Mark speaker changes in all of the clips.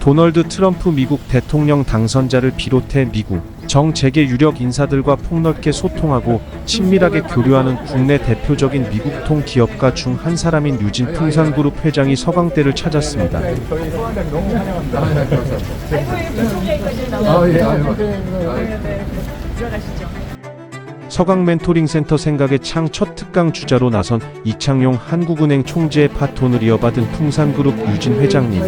Speaker 1: 도널드 트럼프 미국 대통령 당선자를 비롯해 미국 정 재계 유력 인사들과 폭넓게 소통하고 친밀하게 교류하는 국내 대표적인 미국통 기업가 중 한 사람인 유진 풍산그룹 회장이 서강대를 찾았습니다. 서강 멘토링 센터 생각의 창 첫 특강 주자로 나선 이창용 한국은행 총재의 바톤을 이어받은 풍산그룹 유진 회장님.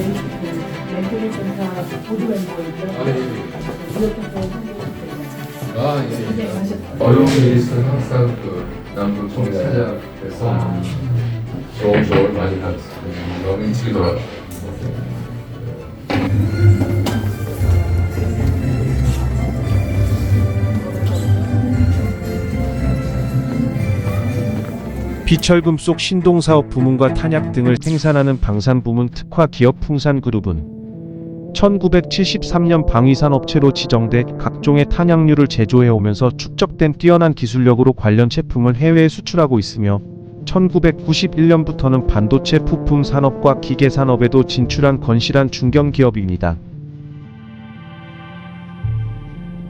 Speaker 2: 어려운 일이 있으면 항상 남부총을 찾아뵈서 좋은 조언을 많이 받습니다. 너무 인식이 돌아가요.
Speaker 1: 비철금속 신동사업 부문과 탄약 등을 생산하는 방산부문 특화 기업 풍산그룹은 1973년 방위산업체로 지정돼 각종의 탄약류를 제조해오면서 축적된 뛰어난 기술력으로 관련 제품을 해외에 수출하고 있으며 1991년부터는 반도체 부품 산업과 기계 산업에도 진출한 건실한 중견기업입니다.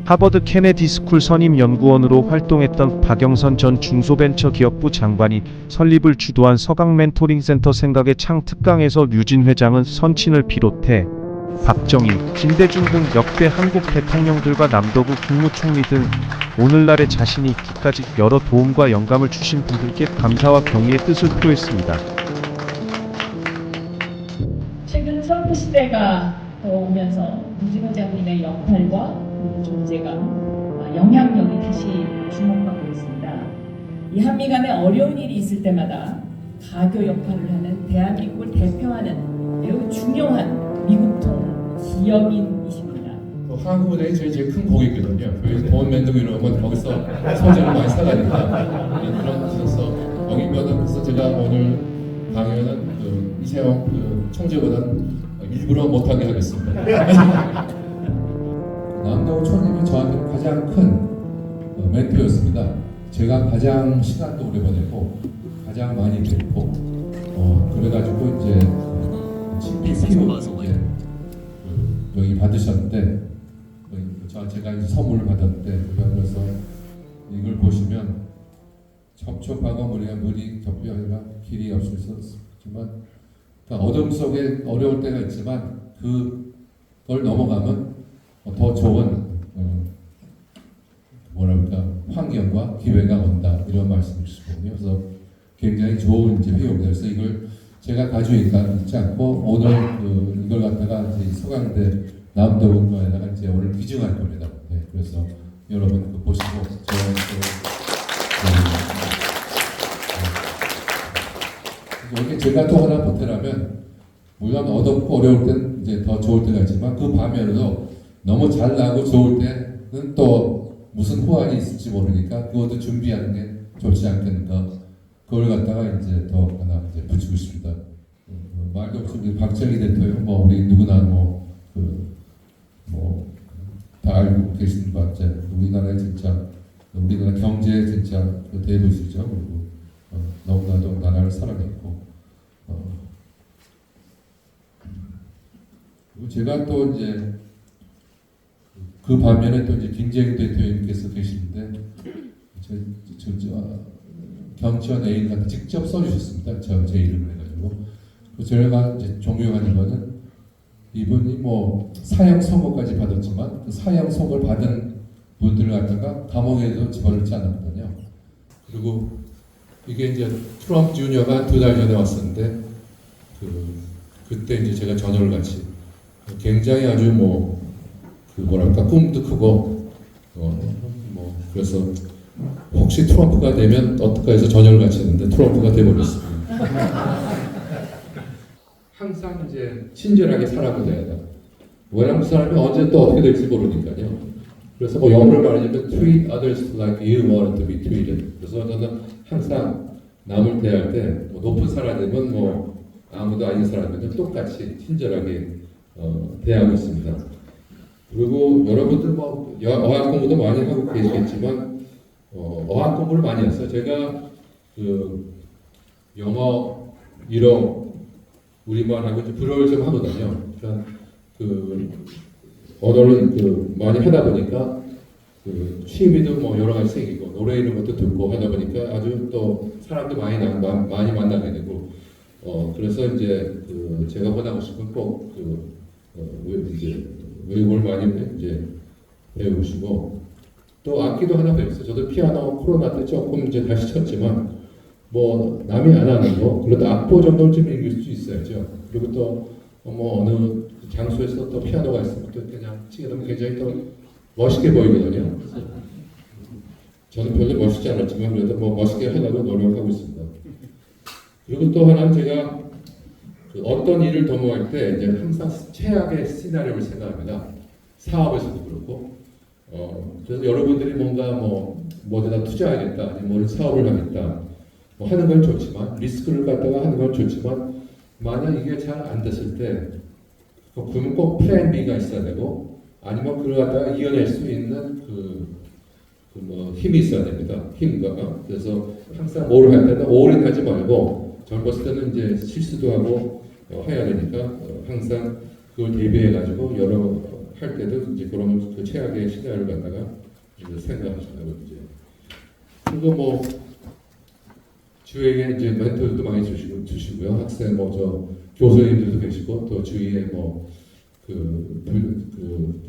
Speaker 1: 하버드 케네디 스쿨 선임 연구원으로 활동했던 박영선 전 중소벤처기업부 장관이 설립을 주도한 서강 멘토링 센터 생각의 창 특강에서 유진 회장은 선친을 비롯해 박정희, 김대중 등 역대 한국 대통령들과 남도구 국무총리 등 오늘날의 자신이 있기까지 여러 도움과 영감을 주신 분들께 감사와 경의의 뜻을 표했습니다.
Speaker 3: 최근 트럼프 시대가 오면서 유진 회장님의 역할과 그리고 존재가 영향력이 다시 주목받고 있습니다. 이 한미 간에 어려운 일이 있을 때마다 가교 역할을 하는 대한민국을 대표하는 매우 중요한 미국통 기업인이십니다.
Speaker 2: 한국은행이 제일 큰 고객이거든요. 그래서 돈 만들고 이런 건 거기서 소재를 많이 사가니까 그런 뜻에서 영입받은 그래서 제가 오늘 강연은 이세영 총재보다는 일부러 못하게 하겠습니다. 남도구 총님이 저한테 가장 큰 멘토였습니다. 제가 가장 시간도 오래 보내고 가장 많이 뵙고 그래가지고 이제 CPP로 이제 여기 받으셨는데 제가 이제 선물을 받았는데 그래서 이걸 보시면 첩첩하고 물이 겹이 아니라 길이 없을 수 있지만 어둠 속에 어려울 때가 있지만 그걸 넘어가면 더 좋은 환경과 기회가 온다 이런 말씀이시거든요. 그래서 굉장히 좋은 이제 회용돼서 이걸 제가 가지고 있지 않고 오늘 이걸 갖다가 이제 서강대 남도군과에다가 이제 오늘 기증할 겁니다. 네, 그래서 여러분 보시고 여기 제가 또 하나 보태라면 물론 어렵고 어려울 땐 이제 더 좋을 때가 있지만 그 반면에도 너무 잘 나고 좋을 때는 또 무슨 호환이 있을지 모르니까 그것도 준비하는 게 좋지 않겠는가. 그걸 갖다가 이제 더 하나 이제 붙이고 싶습니다. 말도 없이 우리 박정희 대통령 우리 누구나 다 알고 계신 바째 우리나라의 진짜 우리나라 경제의 진짜 대도시죠. 그리고 너무나도 나라를 사랑했고 그리고 제가 또 이제 그 반면에 또 이제 김재인 대통령께서 계시는데 경치원 애인한테 직접 써주셨습니다. 제 이름을 해가지고. 제가 이제 존경하는 거는 이분이 사형 선고까지 받았지만 그 사형 선고를 받은 분들을 갖다가 감옥에도 집어넣지 않았거든요. 그리고 이게 이제 트럼프 주니어가 2달 전에 왔었는데 그때 이제 제가 저녁을 같이 굉장히 아주 꿈도 크고 그래서 혹시 트럼프가 되면 어떨까 해서 저녁을 같이 했는데 트럼프가 돼버렸습니다. 항상 이제 친절하게 살아보자야 돼. 외국 사람이 언제 또 어떻게 될지 모르니까요. 그래서 영어로 말하자면 treat others like you want to be treated. 그래서 저는 항상 남을 대할 때 높은 사람이면 아무도 아닌 사람이면 똑같이 친절하게 대하고 있습니다. 그리고 여러분들 어학 공부도 많이 하고 계시겠지만 어학 공부를 많이 했어요. 제가 영어, 일어, 우리말하고 불어를 좀 하거든요. 그러니까 그 언어를 많이 하다 보니까 그 취미도 뭐 여러 가지 생기고 노래 이런 것도 듣고 하다 보니까 아주 또 사람도 많이 만나게 되고 그래서 이제 제가 원하고 싶은 꼭 이제 외국어를 많이 이제 배우시고 또 악기도 하나 배웠어요. 저도 피아노 코로나 때 조금 이제 다시 쳤지만 뭐 남이 안 하는 거 그래도 악보 정도는 좀 읽을 수 있어야죠. 그리고 또 뭐 어느 장소에서 또 피아노가 있으면 또 그냥 치게 되면 굉장히 또 멋있게 보이거든요. 저는 별로 멋있지 않았지만 그래도 뭐 멋있게 하려고 노력하고 있습니다. 그리고 또 하나는 제가 어떤 일을 도모할 때 이제 항상 최악의 시나리오를 생각합니다. 사업에서도 그렇고 그래서 여러분들이 뭔가 뭐에다 투자하겠다, 아니면 뭘 사업을 하겠다, 뭐 하는 건 좋지만 리스크를 갖다가 하는 건 좋지만 만약 이게 잘 안 됐을 때 그러면 꼭 플랜 B가 있어야 되고 아니면 그걸 갖다가 이겨낼 수 있는 힘이 있어야 됩니다. 힘과 그래서 항상 뭐를 할 때는 올인하지 말고 젊었을 때는 이제 실수도 하고 해야 되니까 항상 그걸 대비해 가지고 여러 할 때도 이제 그런 그 최악의 시나리오를 갖다가 이제 생각하시라고 이제 그리고 뭐 주위에 이제 멘토들도 많이 주시고요. 학생 저 교수님들도 계시고 또 주위에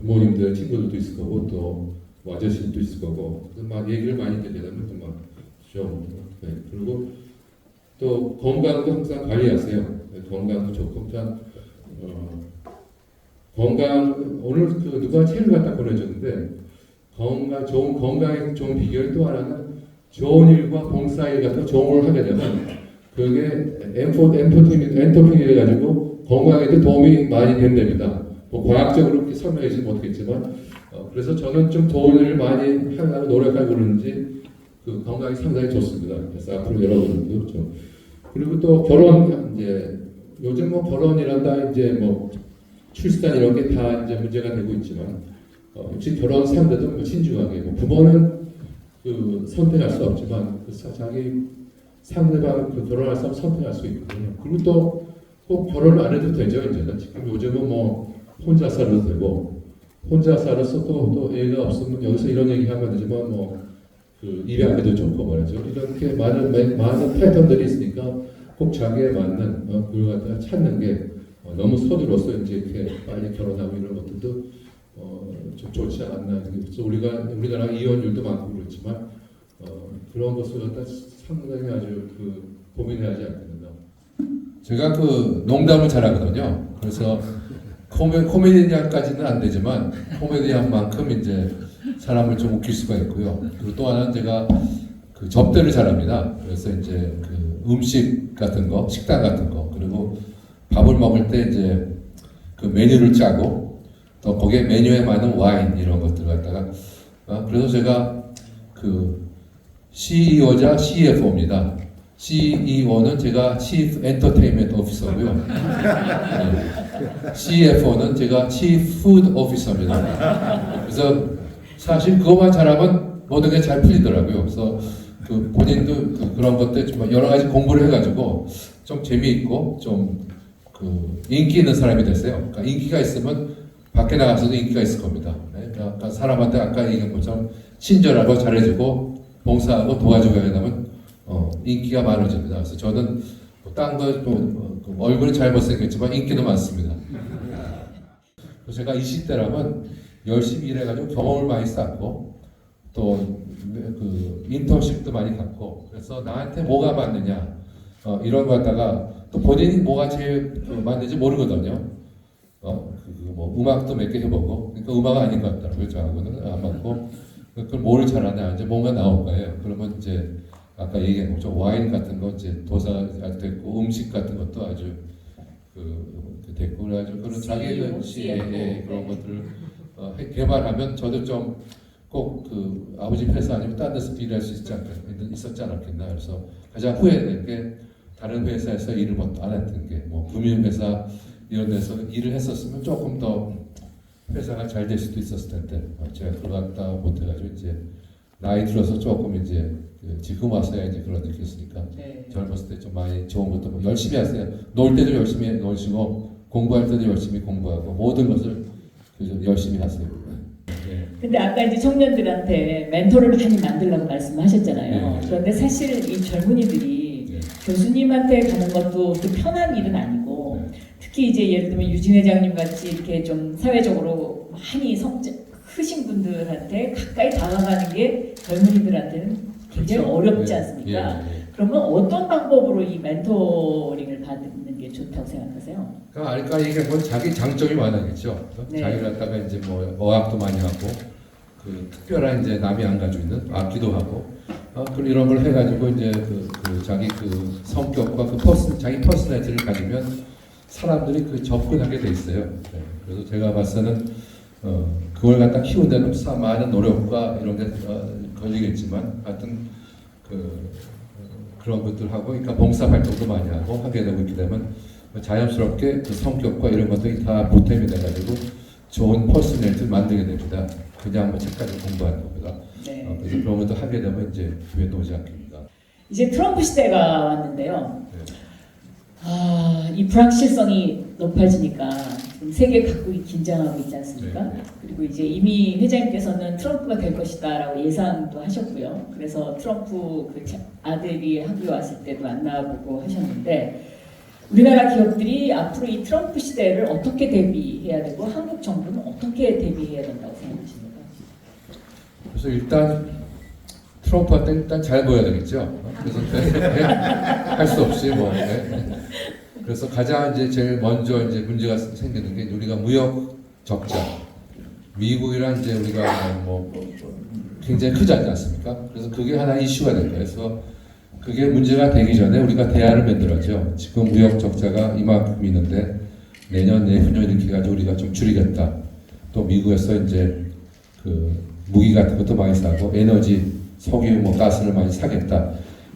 Speaker 2: 부모님들 친구들도 있을 거고 또 아저씨도 있을 거고 막 얘기를 많이 듣게 되면 또막좀 네. 그리고 또 건강도 항상 관리하세요. 건강도 좋고 일단 건강 오늘 누가 책을 갖다 보내줬는데 좋은 건강에 좋은 비결이 또 하나는 좋은 일과 봉사일 같은 좋은 걸 하게 되면 그게 엔토핀이 가지고 건강에도 도움이 많이 된답니다. 뭐 과학적으로 그렇게 설명해주지 못하겠지만 그래서 저는 좀 좋은 일을 많이 하려고 노력하고 그러는지 건강이 상당히 좋습니다. 그래서 앞으로 여러분들도 좀 그리고 또 결혼 이제 요즘 뭐 결혼이란다 이제 뭐 출산 이런 게 다 이제 문제가 되고 있지만 역시 결혼 상대도 뭐 신중하게 부모는 선택할 수 없지만 자기 상대방 결혼할 사람 선택할 수 있거든요. 그리고 또 꼭 결혼을 안 해도 되죠. 이제는 지금 요즘은 뭐 혼자 살아도 되고 혼자 살아서 또 애가 없으면 여기서 이런 얘기하면 되지만 입양해도 좋고 말이죠. 이렇게 많은 패턴들이 있으니까 꼭 자기에 맞는 그걸 갖다가 찾는 게 너무 서두러서 이제 이렇게 빨리 결혼하고 이런 것들도 좀 좋지 않나. 그래서 우리나라 이혼율도 많고 그렇지만 그런 것을 갖다 상당히 아주 고민해야 하지 않겠는가. 제가 농담을 잘하거든요. 그래서 코미디언까지는 안 되지만 코미디언만큼 이제 사람을 좀 웃길 수가 있고요. 그리고 또 하나는 제가 접대를 잘합니다. 그래서 이제 음식 같은 거, 식당 같은 거, 그리고 밥을 먹을 때 이제 메뉴를 짜고 또 거기에 메뉴에 맞는 와인 이런 것들 갖다가 그래서 제가 CEO자 CFO입니다. CEO는 제가 Chief Entertainment Officer고요. 네. CFO는 제가 Chief Food Officer입니다. 그래서 사실 그것만 잘하면 모든 게 잘 풀리더라고요. 그래서 본인도 그런 것들 좀 여러 가지 공부를 해가지고 좀 재미있고 좀 인기 있는 사람이 됐어요. 그러니까 인기가 있으면 밖에 나가서도 인기가 있을 겁니다. 네? 그러니까 사람한테 아까 얘기한 것처럼 친절하고 잘해주고 봉사하고 도와주고 하게 되면 인기가 많아집니다. 그래서 저는 딴 거 얼굴이 잘 못생겼지만 인기도 많습니다. 그래서 제가 20대라면 열심히 일해가지고 경험을 많이 쌓고 또 인턴십도 많이 갖고 그래서 나한테 뭐가 맞느냐 이런 거 갖다가 또 본인이 뭐가 제일 맞는지 모르거든요. 뭐 음악도 몇 개 해보고 그러니까 음악은 아닌 것 같더라고요. 저하고는 안 맞고 그걸 뭘 잘하냐 이제 뭔가 나올 거예요. 그러면 이제 아까 얘기한 것처럼 와인 같은 거 이제 도사가 됐고 음식 같은 것도 아주 됐고 그래가지고 그런 자기 시에 그런 것들을 개발하면 저도 좀 꼭 아버지 회사 아니면 딴 데서 일할 수 있었지 않았겠나. 그래서 가장 후회되는 게 다른 회사에서 일을 안 했던 게 뭐 금융회사 이런 데서 일을 했었으면 조금 더 회사가 잘 될 수도 있었을 텐데 제가 들어갔다 못해가지고 이제 나이 들어서 조금 이제 지금 와서야 이제 그런 느꼈으니까 네. 젊었을 때 좀 많이 좋은 것도 뭐 열심히 하세요. 놀 때도 열심히 노시고 공부할 때도 열심히 공부하고 모든 것을 열심히 하세요. 네.
Speaker 3: 근데 아까 이제 청년들한테 멘토를 많이 만들라고 말씀하셨잖아요.
Speaker 2: 네.
Speaker 3: 그런데 사실 이 젊은이들이
Speaker 2: 네.
Speaker 3: 교수님한테 가는 것도 그 편한 일은 아니고
Speaker 2: 네.
Speaker 3: 특히 이제 예를 들면 유진 회장님 같이 이렇게 좀 사회적으로 많이 성적 크신 분들한테 가까이 다가가는 게 젊은이들한테는 굉장히
Speaker 2: 그렇죠.
Speaker 3: 어렵지
Speaker 2: 네.
Speaker 3: 않습니까?
Speaker 2: 예, 예.
Speaker 3: 그러면 어떤 방법으로 이 멘토링을 받는 게 좋다고 생각하세요?
Speaker 2: 그러니까 이게 뭐 자기 장점이 많아겠죠.
Speaker 3: 네.
Speaker 2: 자기 갖다가 이제 뭐 어학도 많이 하고 그 특별한 이제 남이 안 가지고 있는 악기도 하고 그 이런 걸 해가지고 이제 그 자기 그 성격과 자기 퍼스널리티를 가지면 사람들이 그 접근하게 돼 있어요. 네. 그래서 제가 봤을 때는 그걸 갖다 키우는 데는 많은 노력과 이런 게 걸리겠지만 하여튼 그런 것들 하고 그러니까 봉사 활동도 많이 하고 하게 되고 있게 되면 자연스럽게 그 성격과 이런 것들이 다 보탬이 돼가지고 좋은 퍼스널리티를 만들게 됩니다. 그냥 뭐 책까지 공부하는 것보다.
Speaker 3: 네.
Speaker 2: 그래서 그런 것도 하게 되면 이제 뒤에 놓지 않습니다.
Speaker 3: 이제 트럼프 시대가 왔는데요.
Speaker 2: 네.
Speaker 3: 이 불확실성이 높아지니까 지금 세계 각국이 긴장하고 있지 않습니까?
Speaker 2: 네, 네.
Speaker 3: 그리고 이제 이미 회장님께서는 트럼프가 될 것이다라고 예상도 하셨고요. 그래서 트럼프 그 아들이 학교에 왔을 때도 만나보고 하셨는데 우리나라 기업들이 앞으로 이 트럼프 시대를 어떻게 대비해야 되고 한국 정부는 어떻게 대비해야 된다고 생각하십니까?
Speaker 2: 그래서 일단 트럼프한테 일단 잘 보여야 되겠죠. 그래서 할 수 없이 뭐. 네. 그래서 가장 이제 제일 먼저 이제 문제가 생기는 게 우리가 무역 적자. 미국이랑 이제 우리가 뭐 굉장히 크지 않지 않습니까? 그래서 그게 하나 이슈가 될 거예요. 그래서 그게 문제가 되기 전에 우리가 대안을 만들었죠. 지금 무역 적자가 이만큼 있는데 내년 내후년 이렇게 가지고 우리가 좀 줄이겠다. 또 미국에서 이제 그 무기 같은 것도 많이 사고 에너지, 석유, 뭐 가스를 많이 사겠다.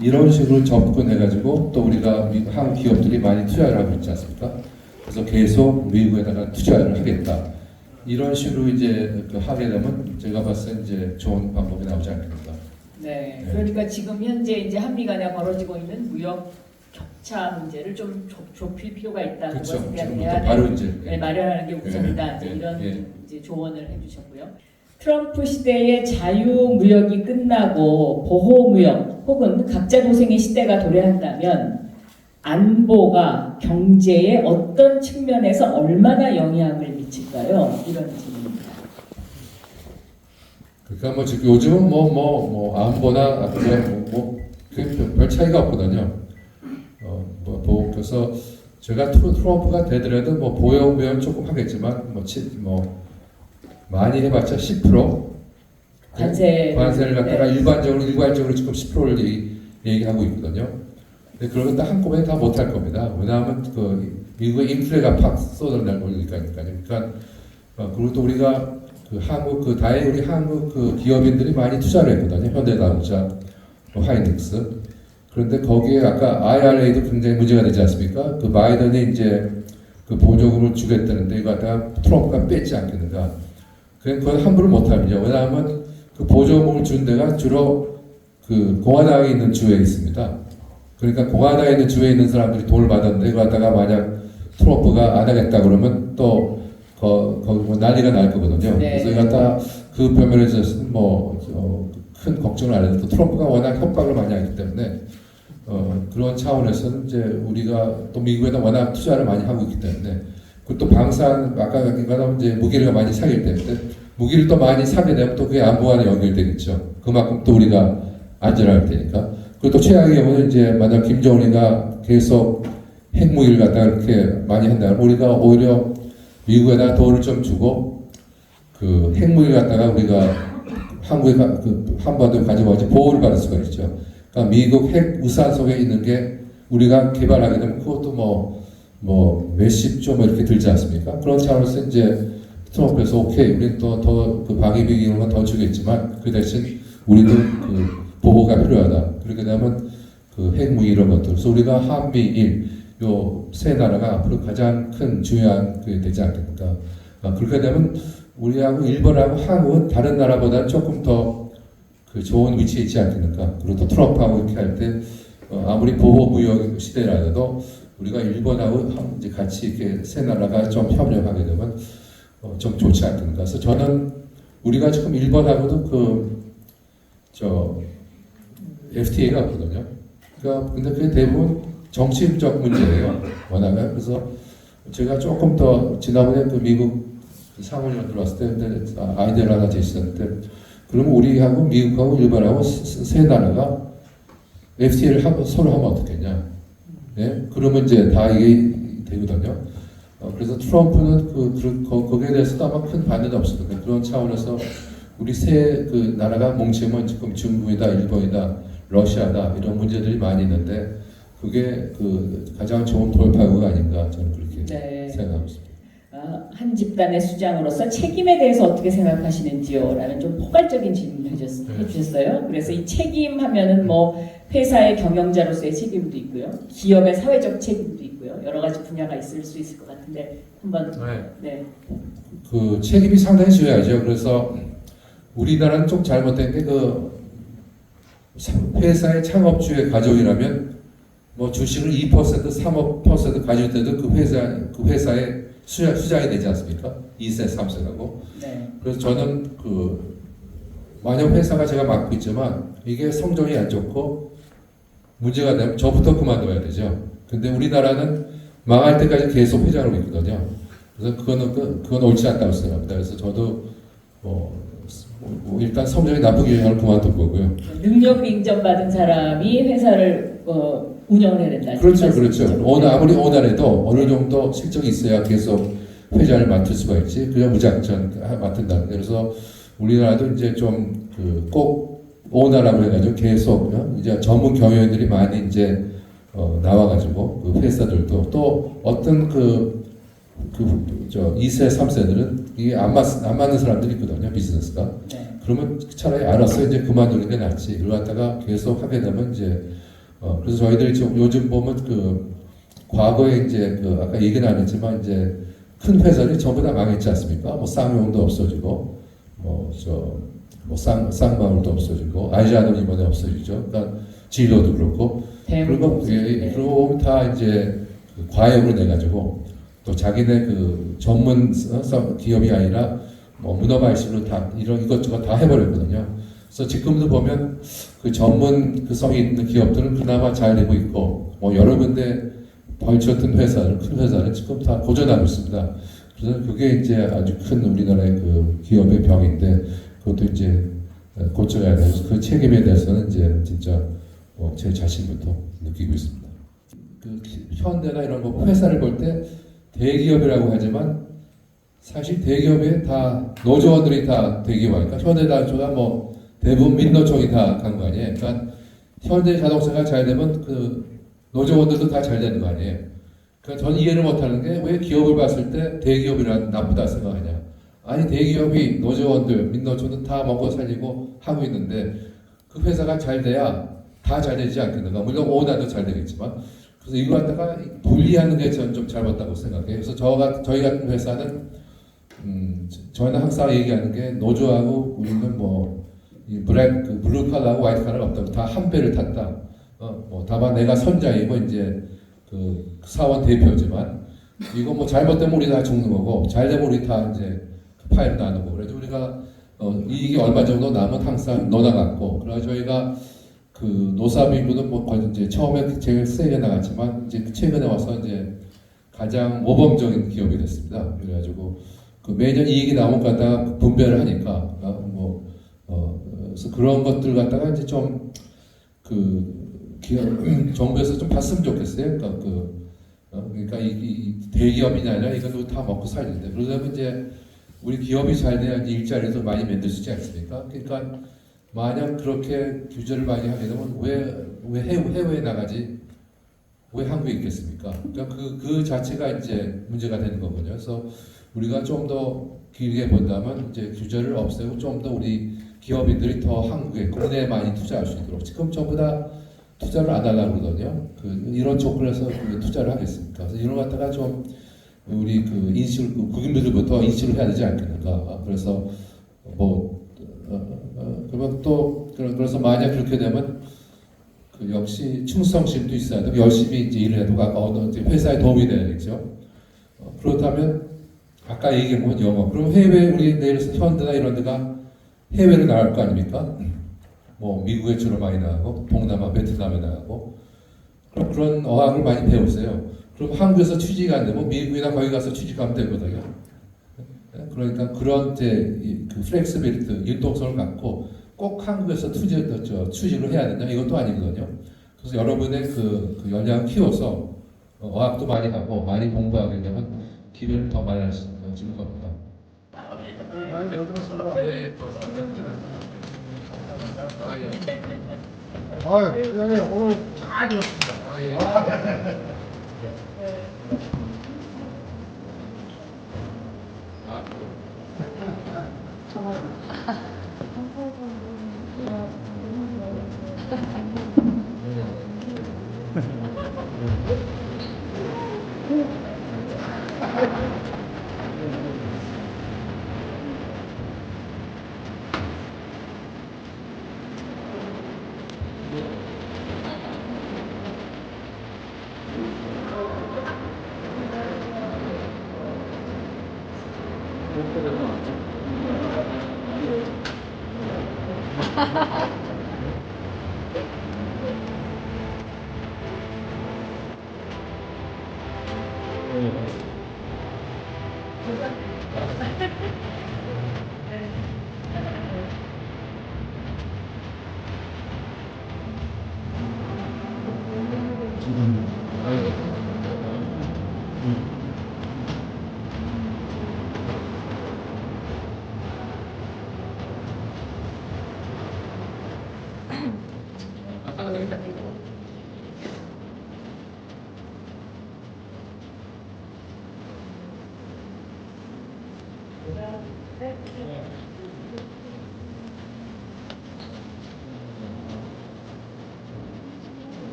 Speaker 2: 이런 식으로 접근해가지고 또 우리가 한국 기업들이 많이 투자를 하고 있지 않습니까? 그래서 계속 미국에다가 투자를 하겠다. 이런 식으로 이제 하게 되면 제가 봤을 때 이제 좋은 방법이 나오지 않겠는가.
Speaker 3: 네, 그러니까 지금 현재 이제 한미 간에 벌어지고 있는 무역 격차 문제를 좀 좁힐 필요가 있다.
Speaker 2: 그렇죠.
Speaker 3: 그것에 대한
Speaker 2: 지금부터
Speaker 3: 대안을
Speaker 2: 바로 이제
Speaker 3: 마련하는 게 우선이다. 이제
Speaker 2: 예,
Speaker 3: 이런
Speaker 2: 예.
Speaker 3: 이제 조언을 해주셨고요. 트럼프 시대의 자유무역이 끝나고 보호무역 혹은 각자 도생의 시대가 도래한다면 안보가 경제에 어떤 측면에서 얼마나 영향을 미칠까요? 이런 질문입니다.
Speaker 2: 그러니까 뭐 지금 요즘은 뭐 안보나 별 차이가 없거든요. 그래서 제가 트럼프가 되더라도 뭐 보호무역 조금 하겠지만 뭐 많이 해봤자 10% 관세를 갖다가
Speaker 3: 네.
Speaker 2: 일괄적으로 지금 10%를 얘기하고 있거든요. 근데 그런 건 다 한꺼번에 다 못할 겁니다. 왜냐하면 그 미국의 인플레가 팍 쏟아나니까요. 그러니까 그리고 또 우리가 그 한국 다행히 우리 한국 그 기업인들이 많이 투자를 했거든요. 현대자동차, 하이닉스. 그런데 거기에 아까 IRA도 굉장히 문제가 되지 않습니까? 그 바이든이 이제 그 보조금을 주겠다는데 이거 갖다가 트럼프가 뺏지 않겠는가? 그건 함부로 못합니다. 왜냐하면 그 보조금을 준 데가 주로 그 공화당에 있는 주에 있습니다. 그러니까 공화당에 있는 주에 있는 사람들이 돈을 받았는데 이거 갖다가 만약 트럼프가 안 하겠다 그러면 또 거기 뭐 난리가 날 거거든요.
Speaker 3: 네.
Speaker 2: 그래서 이거 갖다 그 표면에서 큰 걱정을 안 해도 또 트럼프가 워낙 협박을 많이 하기 때문에 그런 차원에서는 이제 우리가 또 미국에다 워낙 투자를 많이 하고 있기 때문에 그또 방산 아까 얘기한 이제 무기를 많이 사기 때문에 무기를 또 많이 사게 되면 또 그게 안보와는 연결되겠죠. 그만큼 또 우리가 안전할 테니까. 그리고 또 최악의 경우는 이제 만약 김정은이가 계속 핵무기를 갖다가 이렇게 많이 한다면 우리가 오히려 미국에다 돈을 좀 주고 그 핵무기를 갖다가 우리가 한국에 한반도에 가져와서 보호를 받을 수가 있죠. 그러니까 미국 핵 우산 속에 있는 게 우리가 개발하게 되면 그것도 뭐 몇십조 뭐 이렇게 들지 않습니까? 그런 차원에서 이제 트럼프에서 오케이 우리는 또 더 그 방위 비용은 더 주겠지만 그 대신 우리도 그 보호가 필요하다. 그렇게 되면 그 핵무기 이런 것들. 그래서 우리가 한미일 요 세 나라가 앞으로 가장 큰 중요한 게 되지 않겠는가. 그렇게 되면 우리하고 일본하고 한국은 다른 나라보다 조금 더 그 좋은 위치에 있지 않겠는가. 그리고 또 트럼프하고 이렇게 할 때 아무리 보호 무역 시대라도 우리가 일본하고 이제 같이 이렇게 세 나라가 좀 협력하게 되면 좀 좋지 않겠는가. 그래서 저는 우리가 지금 일본하고도 FTA가 없거든요. 그러니까 근데 그게 대부분 정치적 문제예요. 워낙에. 그래서 제가 조금 더 지난번에 그 미국 상원의원 들어왔을 때 근데 아이디어를 하나 제시했는데 그러면 우리하고 미국하고 일본하고 세 나라가 FTA를 서로 하면 어떻겠냐. 예? 그러면 이제 다 이게 되거든요. 그래서 트럼프는 거기에 대해서도 아마 큰 반대는 없을 거예요. 그런 차원에서 우리 세 그 나라가 뭉치면 지금 중국이다, 일본이다, 러시아다 이런 문제들이 많이 있는데 그게 그 가장 좋은 돌파구가 아닌가 저는 그렇게
Speaker 3: 네.
Speaker 2: 생각하고 있습니다.
Speaker 3: 한 집단의 수장으로서 책임에 대해서 어떻게 생각하시는지요? 라는 좀 포괄적인 질문을 해주셨어요. 그래서 이 책임 하면은 뭐 회사의 경영자로서의 책임도 있고요. 기업의 사회적 책임도 있고요. 여러 가지 분야가 있을 수 있을 것 같은데 한번 네.
Speaker 2: 그 책임이 상당히 중요하죠. 그래서 우리나라는 좀 잘못된 게 그 회사의 창업주의 가족이라면 뭐 주식을 2%, 3% 가질 때도 그 회사의 수장이 되지 않습니까? 2세, 3세라고.
Speaker 3: 네.
Speaker 2: 그래서 저는 만약 회사가 제가 맡고 있지만 이게 성적이 안 좋고 문제가 되면 저부터 그만둬야 되죠. 근데 우리나라는 망할 때까지 계속 회장으로 있거든요. 그래서 그건 옳지 않다고 생각합니다. 그래서 저도 일단 성적이 나쁘게 하면 그만둘 거고요.
Speaker 3: 능력을 인정받은 사람이 회사를 운영을 해야 된다.
Speaker 2: 그렇죠. 아무리 오늘에도 어느 정도 실적이 있어야 계속 회장을 맡을 수가 있지. 그냥 무작정 맡은다는 데. 그래서 우리나라도 이제 좀 꼭 오너라고 해가지고 계속 이제 전문 경영인들이 많이 이제 나와가지고 그 회사들도 또 어떤 2세, 3세들은 이게 안 맞는 사람들이 있거든요. 비즈니스가.
Speaker 3: 네.
Speaker 2: 그러면 차라리 알아서 이제 그만두는 게 낫지. 그걸 갖다가 계속 하게 되면 이제 그래서 저희들이 지금 요즘 보면 과거에 이제 아까 얘기는 안 했지만 이제 큰 회사들이 전부 다 망했지 않습니까? 뭐 쌍용도 없어지고 쌍방울도 없어지고 아이자노 이번에 없어지죠. 그러니까 진로도 그렇고 그리고 그러고 다 이제 과외를 내 가지고 또 자기네 전문 기업이 아니라 뭐 문어발식으로 다 이것저것 다 해버렸거든요. 그래서 지금도 보면 전문 성이 있는 기업들은 그나마 잘 되고 있고 뭐 여러 군데 벌처튼 큰 회사는 지금 다 고전하고 있습니다. 그래서 그게 이제 아주 큰 우리나라의 기업의 병인데 그것도 이제 고쳐야 돼서 그 책임에 대해서는 이제 진짜 제 자신부터 느끼고 있습니다. 현대나 이런 회사를 볼 때 대기업이라고 하지만 사실 대기업에 다 노조원들이 다 대기업이니까 현대자동차가 뭐 대부분 민노총이 다 간 거 아니에요. 그러니까 현대자동차가 잘 되면 노조원들도 다 잘 되는 거 아니에요. 그러니까 저는 이해를 못하는 게 왜 기업을 봤을 때 대기업이란 나쁘다 생각하냐. 아니 대기업이 노조원들 민노총은 다 먹고 살리고 하고 있는데 그 회사가 잘 돼야 다 잘 되지 않겠는가. 물론 오너도 잘 되겠지만 그래서 이거 갖다가 분리하는 게 저는 좀 잘못다고 생각해요. 그래서 저희 같은 회사는 저희는 항상 얘기하는 게 노조하고 우리는 블루 칼라하고 화이트 칼라가 없다고 다 한 배를 탔다. 다만 내가 선장이고 이제 사원 대표지만 이거 뭐 잘못되면 우리 다 죽는 거고 잘 되면 우리 다 이제 파일 나누고 그래서 우리가 이익이 얼마 정도 남은 항상 넣어놨고 그래서 저희가 노사비부는 이제 처음에 제일 세게 나갔지만 이제 최근에 와서 이제 가장 모범적인 기업이 됐습니다. 그래가지고 매년 이익이 나온 것 갖다가 분배를 하니까 그래서 그런 것들 갖다가 이제 좀 정부에서 좀 봤으면 좋겠어요. 그러니까 이 대기업이 아니라 이건 다 먹고 살는데 그러려면 이제 우리 기업이 잘 돼야 일자리도 많이 만들 수 있지 않습니까? 그러니까 만약 그렇게 규제를 많이 하게 되면 왜 해외에 나가지? 왜 한국에 있겠습니까? 그러니까 그 자체가 이제 문제가 되는 거거든요. 그래서 우리가 좀 더 길게 본다면 이제 규제를 없애고 좀 더 우리 기업인들이 더 한국에 국내에 많이 투자할 수 있도록 지금 전부 다 투자를 안 하려고 그러거든요. 이런 조건에서 투자를 하겠습니까? 그래서 이런 거 갖다가 좀 우리 국민들부터 인식을 해야 되지 않겠는가. 그래서 그러면 또 그래서 만약 그렇게 되면 그 역시 충성심도 있어야 되고 열심히 이제 일을 해도 어느 이제 회사에 도움이 돼야겠죠. 그렇다면 아까 얘기한 건 영어. 그럼 해외 우리 내일 현대나 이런 데가 해외로 나갈 거 아닙니까? 뭐 미국에 주로 많이 나가고 동남아 베트남에 나가고 그럼 그런 어학을 많이 배우세요. 그럼 한국에서 취직 안 되면 미국이나 거기 가서 취직하면 되거든요. 그러니까 그런 이제 그 플렉스빌리티 율동성을 갖고 꼭 한국에서 취직을 해야 된다 이것도 아니거든요. 그래서 여러분의 그 역량을 키워서 어학도 많이 하고 많이 공부하게 되면 기회를 더 많이 할 수 있는 겁니다.
Speaker 4: 회장님 오늘 잘 들었습니다.